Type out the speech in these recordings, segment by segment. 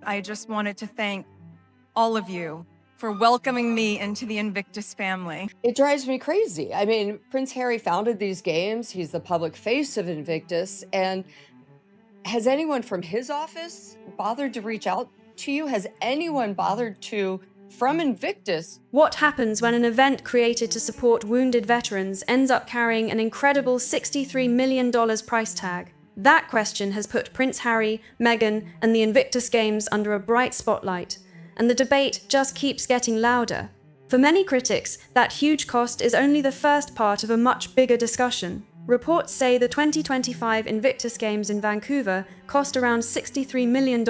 I just wanted to thank all of you for welcoming me into the Invictus family. It drives me crazy. I mean, Prince Harry founded these games. He's the public face of Invictus. And has anyone from his office bothered to reach out to you? Has anyone bothered to, from Invictus? What happens when an event created to support wounded veterans ends up carrying an incredible $63 million price tag? That question has put Prince Harry, Meghan, and the Invictus Games under a bright spotlight, and the debate just keeps getting louder. For many critics, that huge cost is only the first part of a much bigger discussion. Reports say the 2025 Invictus Games in Vancouver cost around $63 million,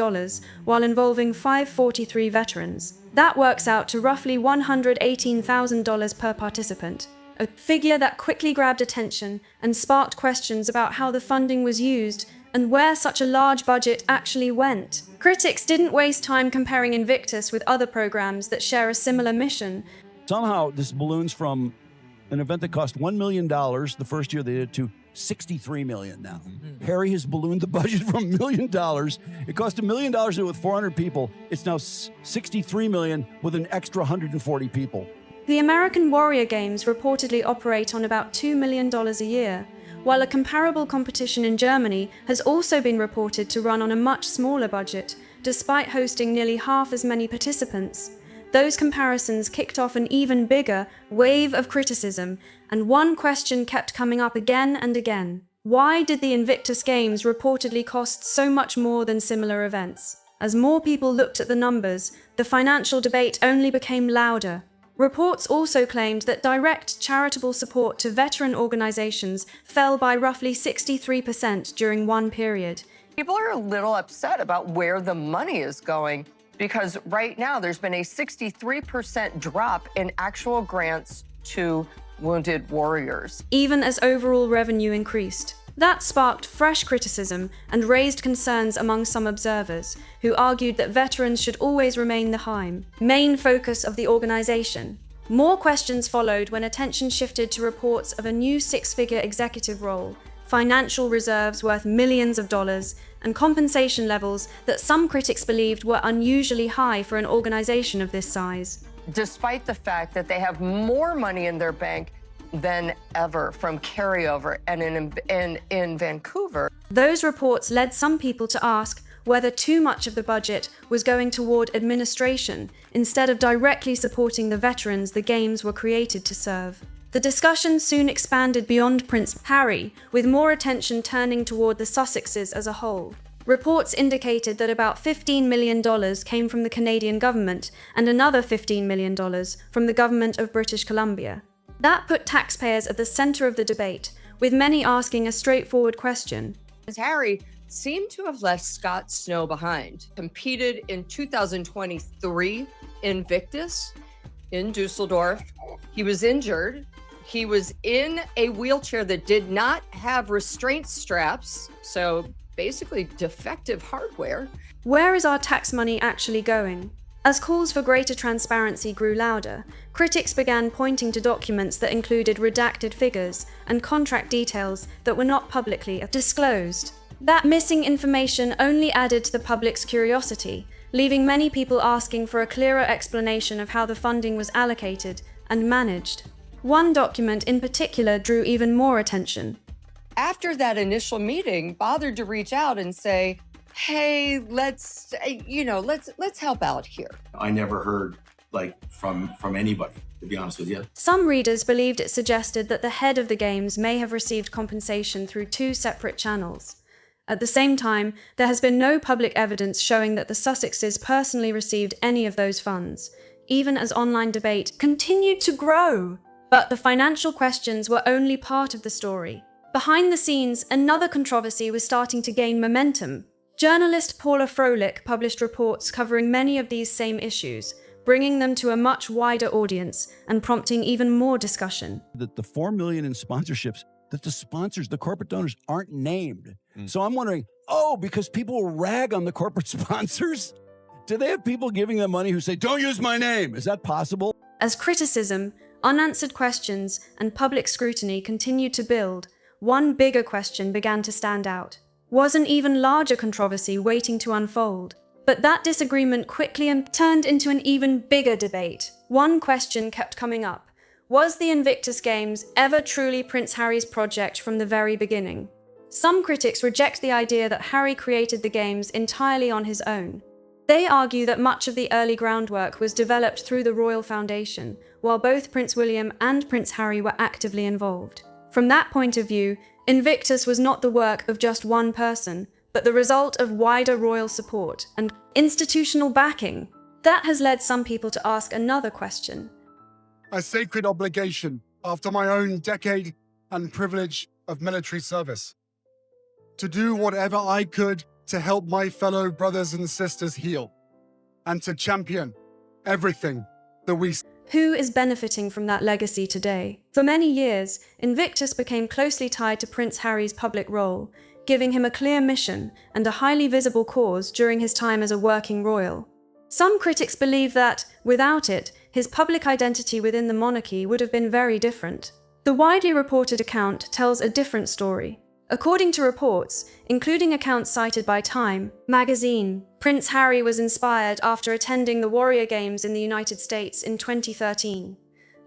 while involving 543 veterans. That works out to roughly $118,000 per participant, a figure that quickly grabbed attention and sparked questions about how the funding was used and where such a large budget actually went. Critics didn't waste time comparing Invictus with other programs that share a similar mission. Somehow this balloons from an event that cost $1 million the first year they did to $63 million now. Harry has ballooned the budget from $1 million. It cost $1 million to do it with 400 people. It's now $63 million with an extra 140 people. The American Warrior Games reportedly operate on about $2 million a year, while a comparable competition in Germany has also been reported to run on a much smaller budget, despite hosting nearly half as many participants. Those comparisons kicked off an even bigger wave of criticism, and one question kept coming up again and again. Why did the Invictus Games reportedly cost so much more than similar events? As more people looked at the numbers, the financial debate only became louder. Reports also claimed that direct charitable support to veteran organizations fell by roughly 63% during one period. People are a little upset about where the money is going, because right now there's been a 63% drop in actual grants to wounded warriors. Even as overall revenue increased. That sparked fresh criticism and raised concerns among some observers, who argued that veterans should always remain the main focus of the organization. More questions followed when attention shifted to reports of a new six-figure executive role, financial reserves worth millions of dollars, and compensation levels that some critics believed were unusually high for an organization of this size. Despite the fact that they have more money in their bank than ever from carryover and in Vancouver. Those reports led some people to ask whether too much of the budget was going toward administration instead of directly supporting the veterans the games were created to serve. The discussion soon expanded beyond Prince Harry, with more attention turning toward the Sussexes as a whole. Reports indicated that about $15 million came from the Canadian government and another $15 million from the government of British Columbia. That put taxpayers at the center of the debate, with many asking a straightforward question. Harry seemed to have left Scott Snow behind. Competed in 2023 Invictus in Dusseldorf. He was injured. He was in a wheelchair that did not have restraint straps, so basically defective hardware. Where is our tax money actually going? As calls for greater transparency grew louder, critics began pointing to documents that included redacted figures and contract details that were not publicly disclosed. That missing information only added to the public's curiosity, leaving many people asking for a clearer explanation of how the funding was allocated and managed. One document in particular drew even more attention. After that initial meeting, bothered to reach out and say, hey, let's help out here. I never heard from anybody, to be honest with you. Some readers believed it suggested that the head of the games may have received compensation through two separate channels. At the same time, there has been no public evidence showing that the Sussexes personally received any of those funds, even as online debate continued to grow. But the financial questions were only part of the story. Behind the scenes, another controversy was starting to gain momentum. Journalist Paula Froelich published reports covering many of these same issues, bringing them to a much wider audience and prompting even more discussion. That the $4 million in sponsorships, that the sponsors, the corporate donors, aren't named. So I'm wondering, because people will rag on the corporate sponsors? Do they have people giving them money who say, don't use my name? Is that possible? As criticism, unanswered questions, and public scrutiny continued to build, one bigger question began to stand out. Was an even larger controversy waiting to unfold? But that disagreement quickly turned into an even bigger debate. One question kept coming up. Was the Invictus Games ever truly Prince Harry's project from the very beginning? Some critics reject the idea that Harry created the games entirely on his own. They argue that much of the early groundwork was developed through the Royal Foundation, while both Prince William and Prince Harry were actively involved. From that point of view, Invictus was not the work of just one person, but the result of wider royal support and institutional backing. That has led some people to ask another question. A sacred obligation after my own decade and privilege of military service. To do whatever I could to help my fellow brothers and sisters heal, and to champion everything that we... Who is benefiting from that legacy today? For many years, Invictus became closely tied to Prince Harry's public role, giving him a clear mission and a highly visible cause during his time as a working royal. Some critics believe that, without it, his public identity within the monarchy would have been very different. The widely reported account tells a different story. According to reports, including accounts cited by Time magazine, Prince Harry was inspired after attending the Warrior Games in the United States in 2013.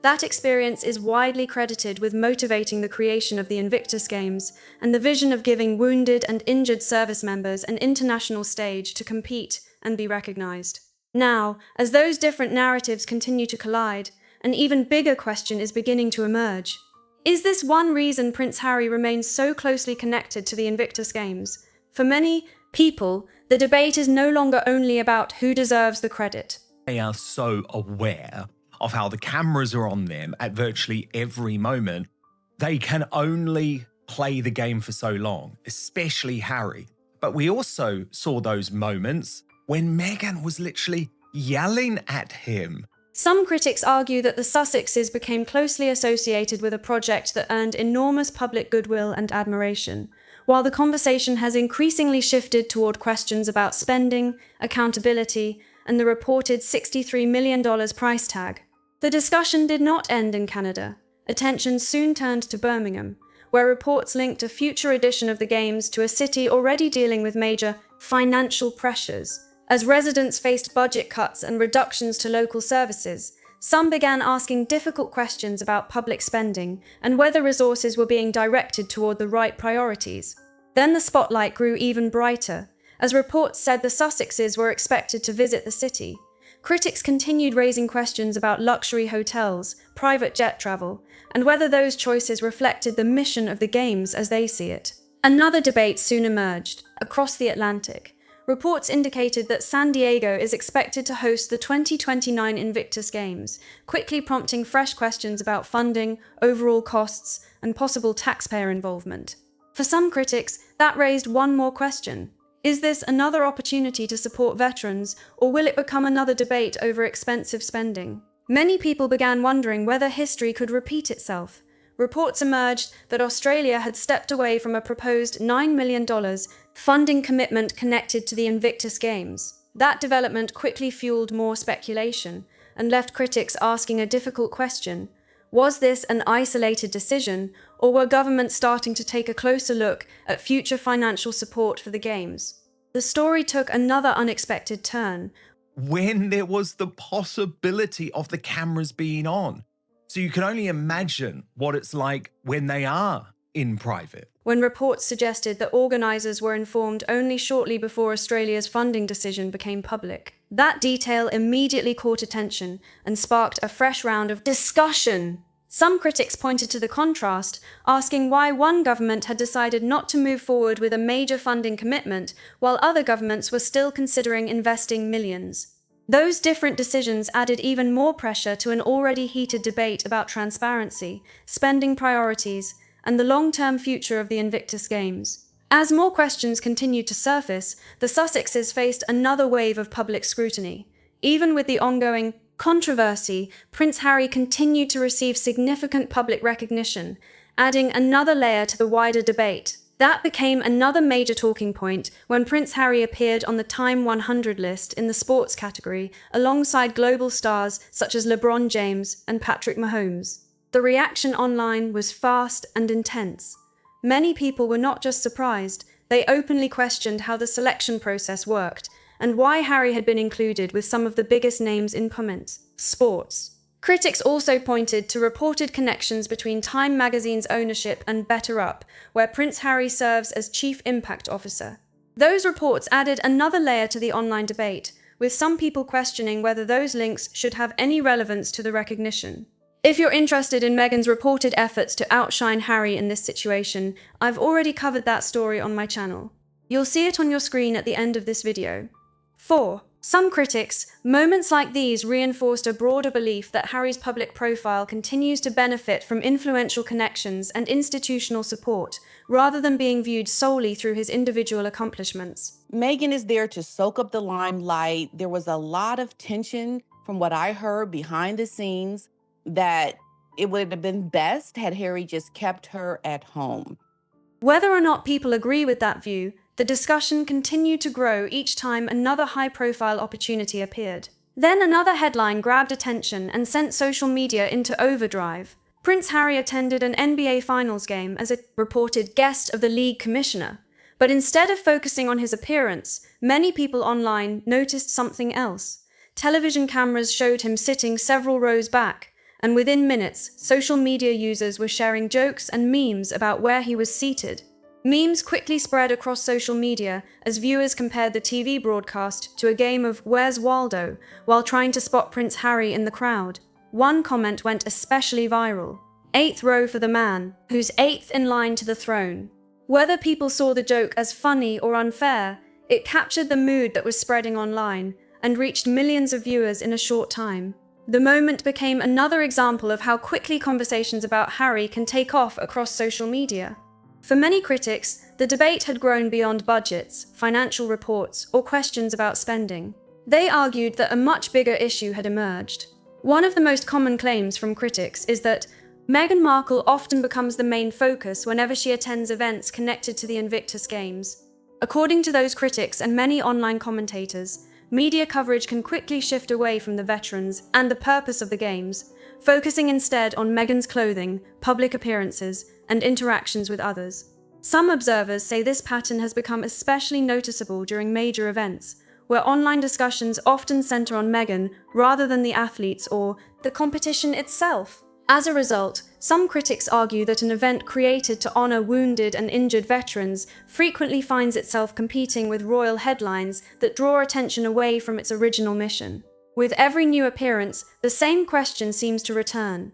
That experience is widely credited with motivating the creation of the Invictus Games and the vision of giving wounded and injured service members an international stage to compete and be recognized. Now, as those different narratives continue to collide, an even bigger question is beginning to emerge. Is this one reason Prince Harry remains so closely connected to the Invictus Games? For many people, the debate is no longer only about who deserves the credit. They are so aware of how the cameras are on them at virtually every moment. They can only play the game for so long, especially Harry. But we also saw those moments when Meghan was literally yelling at him. Some critics argue that the Sussexes became closely associated with a project that earned enormous public goodwill and admiration, while the conversation has increasingly shifted toward questions about spending, accountability, and the reported $63 million price tag. The discussion did not end in Canada. Attention soon turned to Birmingham, where reports linked a future edition of the Games to a city already dealing with major financial pressures. As residents faced budget cuts and reductions to local services, some began asking difficult questions about public spending and whether resources were being directed toward the right priorities. Then the spotlight grew even brighter, as reports said the Sussexes were expected to visit the city. Critics continued raising questions about luxury hotels, private jet travel, and whether those choices reflected the mission of the Games as they see it. Another debate soon emerged, across the Atlantic. Reports indicated that San Diego is expected to host the 2029 Invictus Games, quickly prompting fresh questions about funding, overall costs, and possible taxpayer involvement. For some critics, that raised one more question. Is this another opportunity to support veterans, or will it become another debate over expensive spending? Many people began wondering whether history could repeat itself. Reports emerged that Australia had stepped away from a proposed $9 million funding commitment connected to the Invictus Games. That development quickly fueled more speculation and left critics asking a difficult question. Was this an isolated decision, or were governments starting to take a closer look at future financial support for the Games? The story took another unexpected turn when there was the possibility of the cameras being on. So you can only imagine what it's like when they are in private. When reports suggested that organisers were informed only shortly before Australia's funding decision became public. That detail immediately caught attention and sparked a fresh round of discussion. Some critics pointed to the contrast, asking why one government had decided not to move forward with a major funding commitment, while other governments were still considering investing millions. Those different decisions added even more pressure to an already heated debate about transparency, spending priorities, and the long-term future of the Invictus Games. As more questions continued to surface, the Sussexes faced another wave of public scrutiny. Even with the ongoing controversy, Prince Harry continued to receive significant public recognition, adding another layer to the wider debate. That became another major talking point when Prince Harry appeared on the Time 100 list in the sports category, alongside global stars such as LeBron James and Patrick Mahomes. The reaction online was fast and intense. Many people were not just surprised, they openly questioned how the selection process worked and why Harry had been included with some of the biggest names in comments. Sports. Critics also pointed to reported connections between Time magazine's ownership and Better Up, where Prince Harry serves as Chief Impact Officer. Those reports added another layer to the online debate, with some people questioning whether those links should have any relevance to the recognition. If you're interested in Meghan's reported efforts to outshine Harry in this situation, I've already covered that story on my channel. You'll see it on your screen at the end of this video. 4. Some critics, moments like these reinforced a broader belief that Harry's public profile continues to benefit from influential connections and institutional support, rather than being viewed solely through his individual accomplishments. Meghan is there to soak up the limelight. There was a lot of tension from what I heard behind the scenes that it would have been best had Harry just kept her at home. Whether or not people agree with that view, the discussion continued to grow each time another high-profile opportunity appeared. Then another headline grabbed attention and sent social media into overdrive. Prince Harry attended an NBA Finals game as a reported guest of the league commissioner. But instead of focusing on his appearance, many people online noticed something else. Television cameras showed him sitting several rows back, and within minutes, social media users were sharing jokes and memes about where he was seated. Memes quickly spread across social media as viewers compared the TV broadcast to a game of Where's Waldo while trying to spot Prince Harry in the crowd. One comment went especially viral. 8th row for the man, who's 8th in line to the throne. Whether people saw the joke as funny or unfair, it captured the mood that was spreading online and reached millions of viewers in a short time. The moment became another example of how quickly conversations about Harry can take off across social media. For many critics, the debate had grown beyond budgets, financial reports, or questions about spending. They argued that a much bigger issue had emerged. One of the most common claims from critics is that Meghan Markle often becomes the main focus whenever she attends events connected to the Invictus Games. According to those critics and many online commentators, media coverage can quickly shift away from the veterans and the purpose of the Games, focusing instead on Meghan's clothing, public appearances, and interactions with others. Some observers say this pattern has become especially noticeable during major events, where online discussions often center on Meghan rather than the athletes or the competition itself. As a result, some critics argue that an event created to honor wounded and injured veterans frequently finds itself competing with royal headlines that draw attention away from its original mission. With every new appearance, the same question seems to return.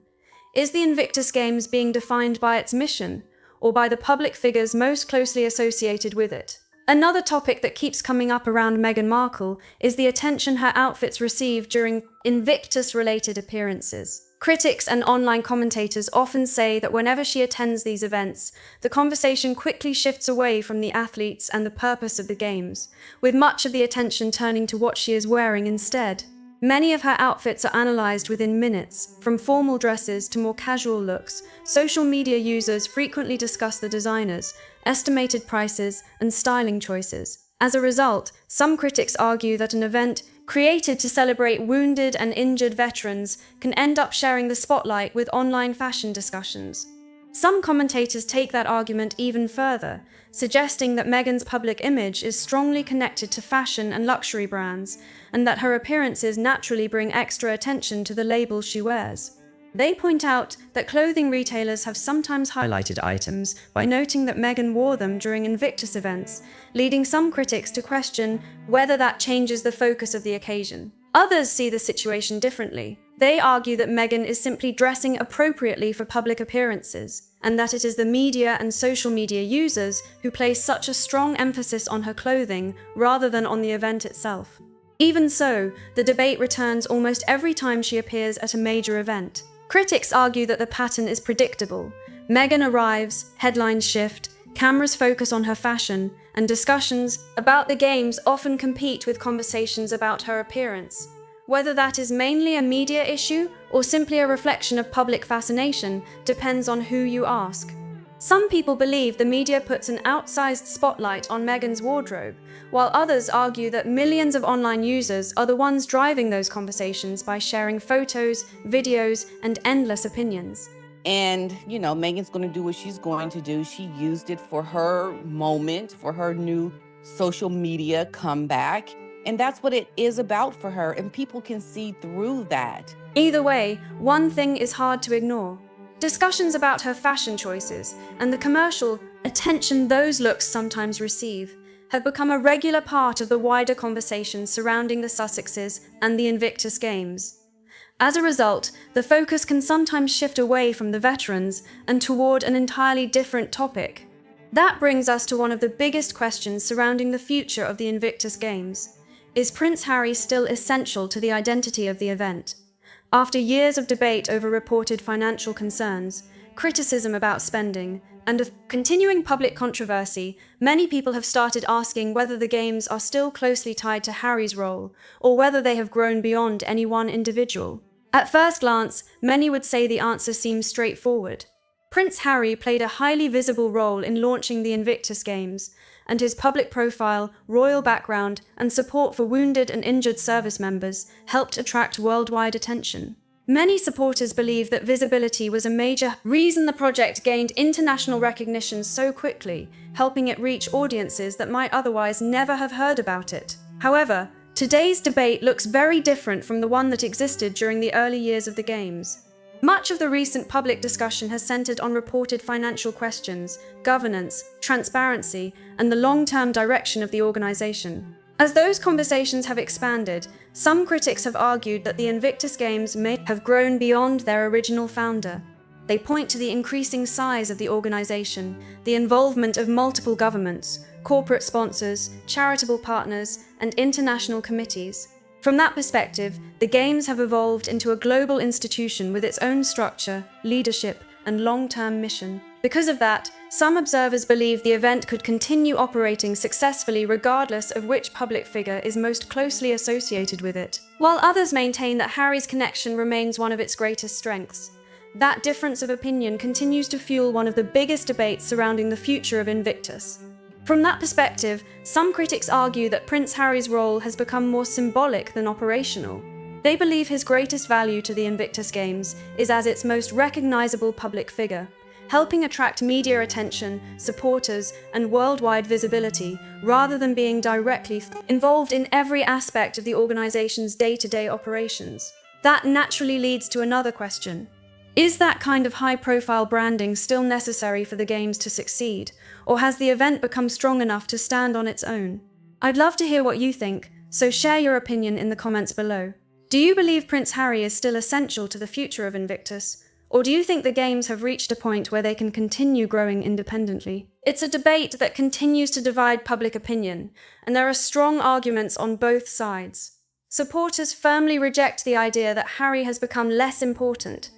Is the Invictus Games being defined by its mission, or by the public figures most closely associated with it? Another topic that keeps coming up around Meghan Markle is the attention her outfits receive during Invictus-related appearances. Critics and online commentators often say that whenever she attends these events, the conversation quickly shifts away from the athletes and the purpose of the Games, with much of the attention turning to what she is wearing instead. Many of her outfits are analyzed within minutes, from formal dresses to more casual looks. Social media users frequently discuss the designers, estimated prices, and styling choices. As a result, some critics argue that an event created to celebrate wounded and injured veterans can end up sharing the spotlight with online fashion discussions. Some commentators take that argument even further, suggesting that Meghan's public image is strongly connected to fashion and luxury brands, and that her appearances naturally bring extra attention to the labels she wears. They point out that clothing retailers have sometimes highlighted items by noting that Meghan wore them during Invictus events, leading some critics to question whether that changes the focus of the occasion. Others see the situation differently. They argue that Meghan is simply dressing appropriately for public appearances, and that it is the media and social media users who place such a strong emphasis on her clothing rather than on the event itself. Even so, the debate returns almost every time she appears at a major event. Critics argue that the pattern is predictable. Meghan arrives, headlines shift, cameras focus on her fashion, and discussions about the Games often compete with conversations about her appearance. Whether that is mainly a media issue or simply a reflection of public fascination depends on who you ask. Some people believe the media puts an outsized spotlight on Meghan's wardrobe, while others argue that millions of online users are the ones driving those conversations by sharing photos, videos, and endless opinions. And, Meghan's going to do what she's going to do. She used it for her moment, for her new social media comeback. And that's what it is about for her, and people can see through that. Either way, one thing is hard to ignore. Discussions about her fashion choices and the commercial attention those looks sometimes receive have become a regular part of the wider conversation surrounding the Sussexes and the Invictus Games. As a result, the focus can sometimes shift away from the veterans and toward an entirely different topic. That brings us to one of the biggest questions surrounding the future of the Invictus Games. Is Prince Harry still essential to the identity of the event? After years of debate over reported financial concerns, criticism about spending, and a continuing public controversy, many people have started asking whether the Games are still closely tied to Harry's role, or whether they have grown beyond any one individual. At first glance, many would say the answer seems straightforward. Prince Harry played a highly visible role in launching the Invictus Games, and his public profile, royal background, and support for wounded and injured service members helped attract worldwide attention. Many supporters believe that visibility was a major reason the project gained international recognition so quickly, helping it reach audiences that might otherwise never have heard about it. However, today's debate looks very different from the one that existed during the early years of the Games. Much of the recent public discussion has centered on reported financial questions, governance, transparency, and the long-term direction of the organization. As those conversations have expanded, some critics have argued that the Invictus Games may have grown beyond their original founder. They point to the increasing size of the organization, the involvement of multiple governments, corporate sponsors, charitable partners, and international committees. From that perspective, the Games have evolved into a global institution with its own structure, leadership, and long-term mission. Because of that, some observers believe the event could continue operating successfully regardless of which public figure is most closely associated with it, while others maintain that Harry's connection remains one of its greatest strengths. That difference of opinion continues to fuel one of the biggest debates surrounding the future of Invictus. From that perspective, some critics argue that Prince Harry's role has become more symbolic than operational. They believe his greatest value to the Invictus Games is as its most recognizable public figure, helping attract media attention, supporters, and worldwide visibility, rather than being directly involved in every aspect of the organization's day-to-day operations. That naturally leads to another question. Is that kind of high-profile branding still necessary for the Games to succeed, or has the event become strong enough to stand on its own? I'd love to hear what you think, so share your opinion in the comments below. Do you believe Prince Harry is still essential to the future of Invictus, or do you think the Games have reached a point where they can continue growing independently? It's a debate that continues to divide public opinion, and there are strong arguments on both sides. Supporters firmly reject the idea that Harry has become less important.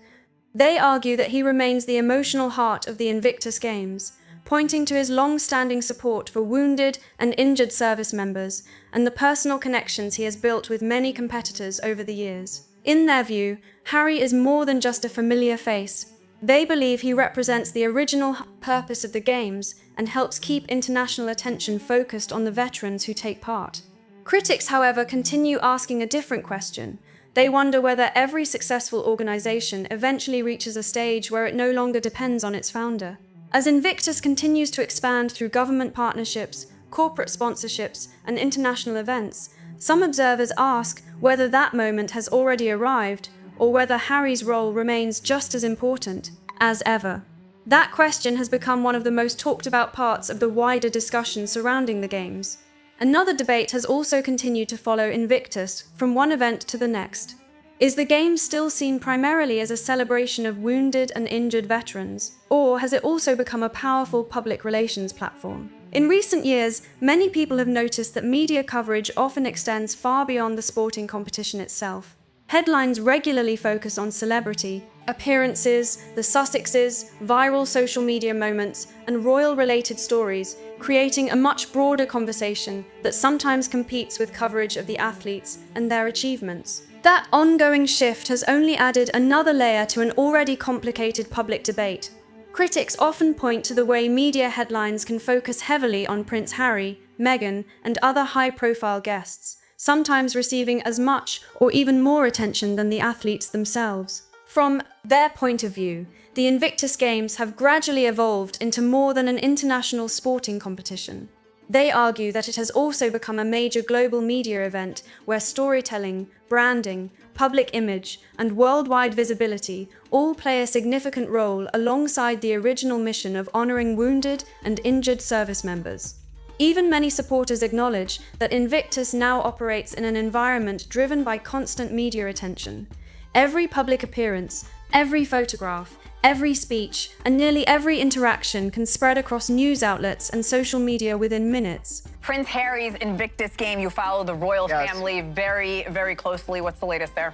They argue that he remains the emotional heart of the Invictus Games, pointing to his long-standing support for wounded and injured service members and the personal connections he has built with many competitors over the years. In their view, Harry is more than just a familiar face. They believe he represents the original purpose of the Games and helps keep international attention focused on the veterans who take part. Critics, however, continue asking a different question. They wonder whether every successful organization eventually reaches a stage where it no longer depends on its founder. As Invictus continues to expand through government partnerships, corporate sponsorships, and international events, some observers ask whether that moment has already arrived, or whether Harry's role remains just as important as ever. That question has become one of the most talked about parts of the wider discussion surrounding the Games. Another debate has also continued to follow Invictus from one event to the next. Is the Games still seen primarily as a celebration of wounded and injured veterans, or has it also become a powerful public relations platform? In recent years, many people have noticed that media coverage often extends far beyond the sporting competition itself. Headlines regularly focus on celebrity, appearances, the Sussexes, viral social media moments, and royal-related stories, creating a much broader conversation that sometimes competes with coverage of the athletes and their achievements. That ongoing shift has only added another layer to an already complicated public debate. Critics often point to the way media headlines can focus heavily on Prince Harry, Meghan, and other high-profile guests, sometimes receiving as much or even more attention than the athletes themselves. From their point of view, the Invictus Games have gradually evolved into more than an international sporting competition. They argue that it has also become a major global media event where storytelling, branding, public image, and worldwide visibility all play a significant role alongside the original mission of honoring wounded and injured service members. Even many supporters acknowledge that Invictus now operates in an environment driven by constant media attention. Every public appearance, every photograph, every speech, and nearly every interaction can spread across news outlets and social media within minutes. Prince Harry's Invictus game, you follow the royal Yes. family very, very closely. What's the latest there?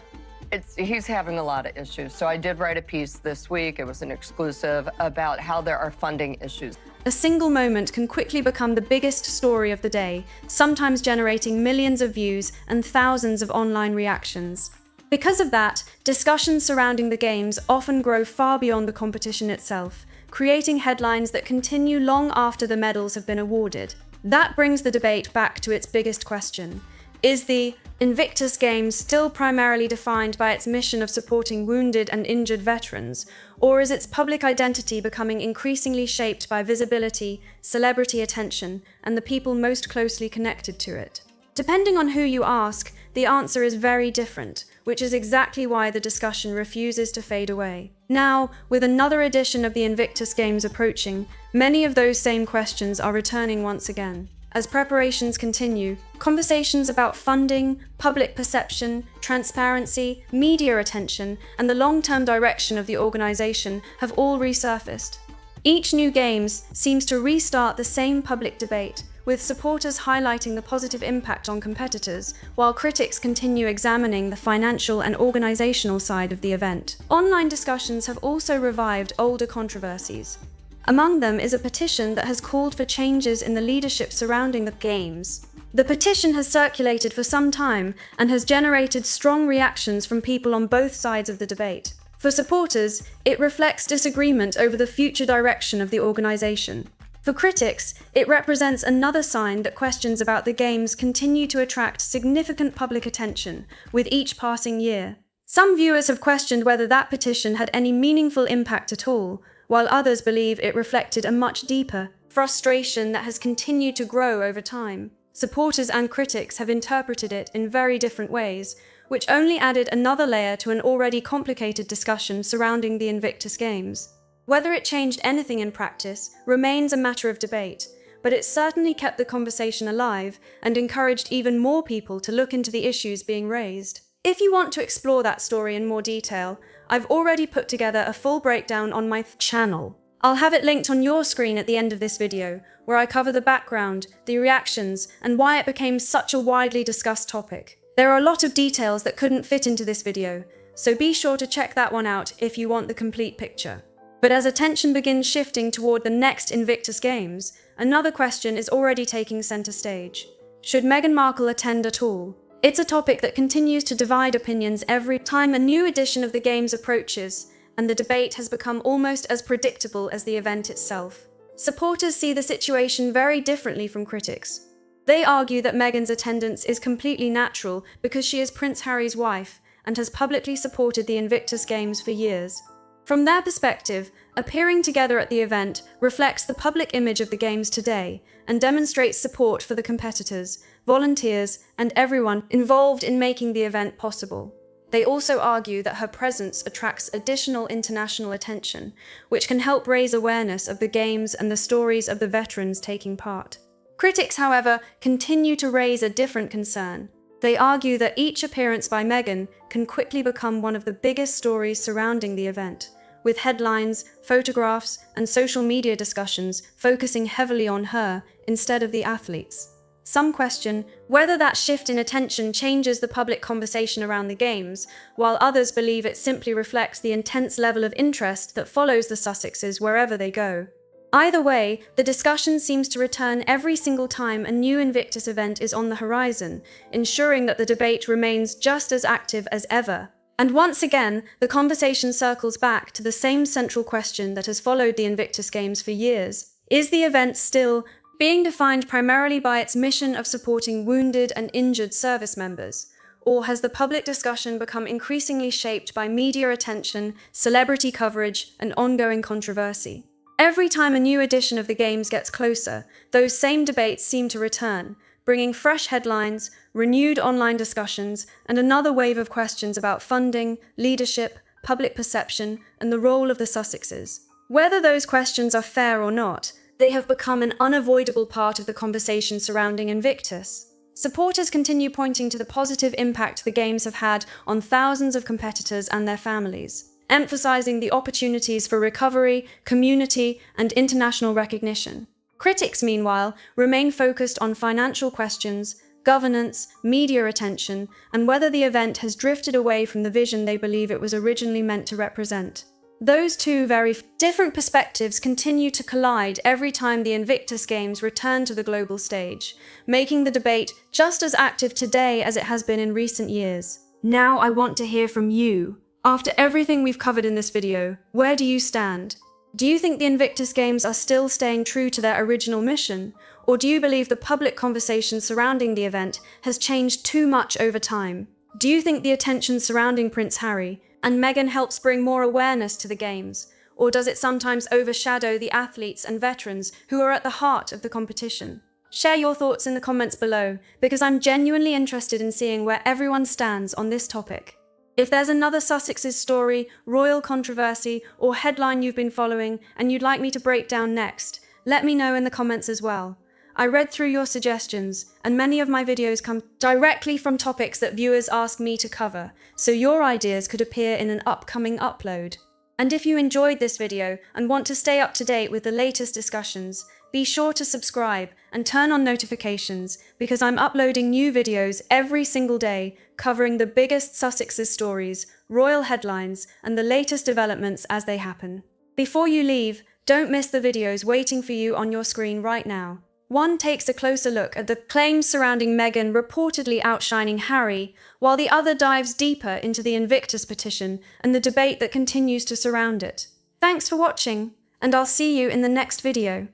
He's having a lot of issues. So I did write a piece this week, it was an exclusive, about how there are funding issues. A single moment can quickly become the biggest story of the day, sometimes generating millions of views and thousands of online reactions. Because of that, discussions surrounding the games often grow far beyond the competition itself, creating headlines that continue long after the medals have been awarded. That brings the debate back to its biggest question. Is the Invictus Games still primarily defined by its mission of supporting wounded and injured veterans, or is its public identity becoming increasingly shaped by visibility, celebrity attention, and the people most closely connected to it? Depending on who you ask, the answer is very different, which is exactly why the discussion refuses to fade away. Now, with another edition of the Invictus Games approaching, many of those same questions are returning once again. As preparations continue, conversations about funding, public perception, transparency, media attention, and the long-term direction of the organization have all resurfaced. Each new Games seems to restart the same public debate, with supporters highlighting the positive impact on competitors, while critics continue examining the financial and organizational side of the event. Online discussions have also revived older controversies. Among them is a petition that has called for changes in the leadership surrounding the Games. The petition has circulated for some time and has generated strong reactions from people on both sides of the debate. For supporters, it reflects disagreement over the future direction of the organization. For critics, it represents another sign that questions about the Games continue to attract significant public attention with each passing year. Some viewers have questioned whether that petition had any meaningful impact at all, while others believe it reflected a much deeper frustration that has continued to grow over time. Supporters and critics have interpreted it in very different ways, which only added another layer to an already complicated discussion surrounding the Invictus Games. Whether it changed anything in practice remains a matter of debate, but it certainly kept the conversation alive and encouraged even more people to look into the issues being raised. If you want to explore that story in more detail, I've already put together a full breakdown on my channel. I'll have it linked on your screen at the end of this video, where I cover the background, the reactions, and why it became such a widely discussed topic. There are a lot of details that couldn't fit into this video, so be sure to check that one out if you want the complete picture. But as attention begins shifting toward the next Invictus Games, another question is already taking center stage. Should Meghan Markle attend at all? It's a topic that continues to divide opinions every time a new edition of the Games approaches, and the debate has become almost as predictable as the event itself. Supporters see the situation very differently from critics. They argue that Meghan's attendance is completely natural because she is Prince Harry's wife and has publicly supported the Invictus Games for years. From their perspective, appearing together at the event reflects the public image of the Games today and demonstrates support for the competitors, volunteers, and everyone involved in making the event possible. They also argue that her presence attracts additional international attention, which can help raise awareness of the Games and the stories of the veterans taking part. Critics, however, continue to raise a different concern. They argue that each appearance by Meghan can quickly become one of the biggest stories surrounding the event, with headlines, photographs, and social media discussions focusing heavily on her instead of the athletes. Some question whether that shift in attention changes the public conversation around the Games, while others believe it simply reflects the intense level of interest that follows the Sussexes wherever they go. Either way, the discussion seems to return every single time a new Invictus event is on the horizon, ensuring that the debate remains just as active as ever. And once again, the conversation circles back to the same central question that has followed the Invictus Games for years. Is the event still being defined primarily by its mission of supporting wounded and injured service members? Or has the public discussion become increasingly shaped by media attention, celebrity coverage, and ongoing controversy? Every time a new edition of the Games gets closer, those same debates seem to return, bringing fresh headlines, renewed online discussions, and another wave of questions about funding, leadership, public perception, and the role of the Sussexes. Whether those questions are fair or not, they have become an unavoidable part of the conversation surrounding Invictus. Supporters continue pointing to the positive impact the Games have had on thousands of competitors and their families, emphasizing the opportunities for recovery, community, and international recognition. Critics, meanwhile, remain focused on financial questions, governance, media attention, and whether the event has drifted away from the vision they believe it was originally meant to represent. Those two very different perspectives continue to collide every time the Invictus Games return to the global stage, making the debate just as active today as it has been in recent years. Now I want to hear from you. After everything we've covered in this video, where do you stand? Do you think the Invictus Games are still staying true to their original mission, or do you believe the public conversation surrounding the event has changed too much over time? Do you think the attention surrounding Prince Harry and Meghan helps bring more awareness to the Games, or does it sometimes overshadow the athletes and veterans who are at the heart of the competition? Share your thoughts in the comments below, because I'm genuinely interested in seeing where everyone stands on this topic. If there's another Sussex's story, royal controversy, or headline you've been following and you'd like me to break down next, let me know in the comments as well. I read through your suggestions, and many of my videos come directly from topics that viewers ask me to cover, so your ideas could appear in an upcoming upload. And if you enjoyed this video and want to stay up to date with the latest discussions, be sure to subscribe and turn on notifications, because I'm uploading new videos every single day covering the biggest Sussex's stories, royal headlines, and the latest developments as they happen. Before you leave, don't miss the videos waiting for you on your screen right now. One takes a closer look at the claims surrounding Meghan reportedly outshining Harry, while the other dives deeper into the Invictus petition and the debate that continues to surround it. Thanks for watching, and I'll see you in the next video.